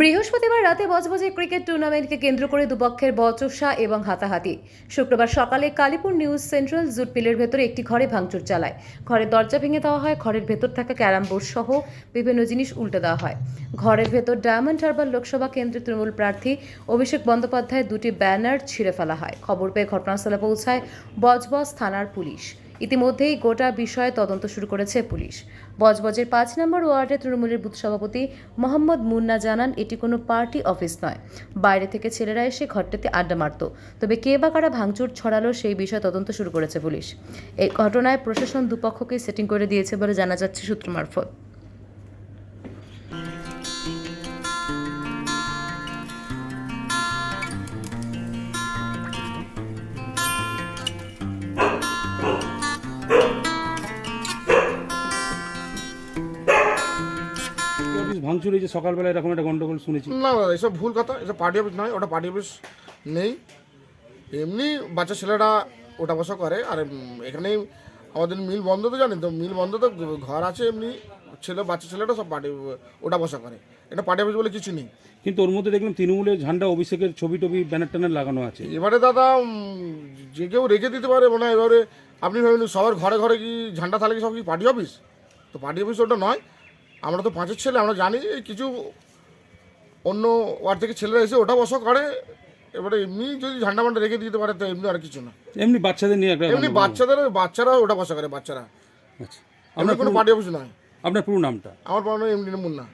বৃহস্পতিবার রাতে বজবজে ক্রিকেট টুর্নামেন্টকে কেন্দ্র করে দুপক্ষের বচসা এবং হাতাহাতি। শুক্রবার সকালে কালীপুর নিউজ সেন্ট্রাল জুট মিলের ভেতরে একটি ঘরে ভাঙচুর চালায়। ঘরের দরজা ভেঙে দেওয়া হয়, ঘরের ভেতর থাকা ক্যারাম বোর্ড সহ বিভিন্ন জিনিস উল্টে দেওয়া হয়। ঘরের ভেতর ডায়মন্ড হারবার লোকসভা কেন্দ্রের তৃণমূল প্রার্থী অভিষেক বন্দ্যোপাধ্যায়ের দুটি ব্যানার ছিঁড়ে ফেলা হয়। খবর পেয়ে ঘটনাস্থলে পৌঁছায় বজবজ থানার পুলিশ। ইতিমধ্যেই গোটা বিষয়ে তদন্ত শুরু করেছে পুলিশ। বজবজের ৫ নম্বর ওয়ার্ডের তৃণমূলের বুথ সভাপতি মোহাম্মদ মুন্না জানান, এটি কোনো পার্টি অফিস নয়। বাইরে থেকে ছেলেরা এসে ঘরটিতে আড্ডা মারত। তবে কে বা কারা ভাঙচুর ছড়ালো সেই বিষয়ে তদন্ত শুরু করেছে পুলিশ। এই ঘটনায় প্রশাসন দুপক্ষকে সেটিং করে দিয়েছে বলে জানা যাচ্ছে সূত্র মারফত। অফিস ভাঙচুর এই যে সকালবেলা এরকম একটা গন্ডগোল শুনেছি। না দাদা, এসব ভুল কথা। এসব পার্টি অফিস নয়, ওটা পার্টি অফিস নেই। এমনি বাচ্চা ছেলেরা ওটা বসা করে। আর এখানে আমাদের মিল বন্ধ তো, জানেন তো, মিল বন্ধ তো, ঘর আছে এমনি বাচ্চা ছেলেরা সব পার্টি ওটা বসা করে। এটা পার্টি অফিস বলে কিছু নেই। কিন্তু ওর মধ্যে দেখলাম তৃণমূলের ঝান্ডা, অভিষেকের ছবি টবি ব্যানার ট্যানার লাগানো আছে। এবারে দাদা যে কেউ রেখে দিতে পারে মানে। এবারে আপনি ভাবেন সবার ঘরে ঘরে কি ঝান্ডা থাকলে কি সব কি পার্টি অফিস? তো পার্টি অফিস ওটা নয়। আমরা তো পাঁচের ছেলে, আমরা জানি কিছু অন্য ওয়ার্ড থেকে ছেলেরা এসে ওটা বসা করে। এবারে এমনি যদি ঝান্ডা মান্ডা রেখে দিতে পারে তো এমনি আর কিছু না। এমনি বাচ্চাদের নিয়ে একটা এমনি বাচ্চারা ওটা বসা করে, বাচ্চারা। আচ্ছা, আমরা কোনো পার্টি অফিস নয়। আপনার পুরো নামটা? আমার পুরো নাম এমনি মুন্না।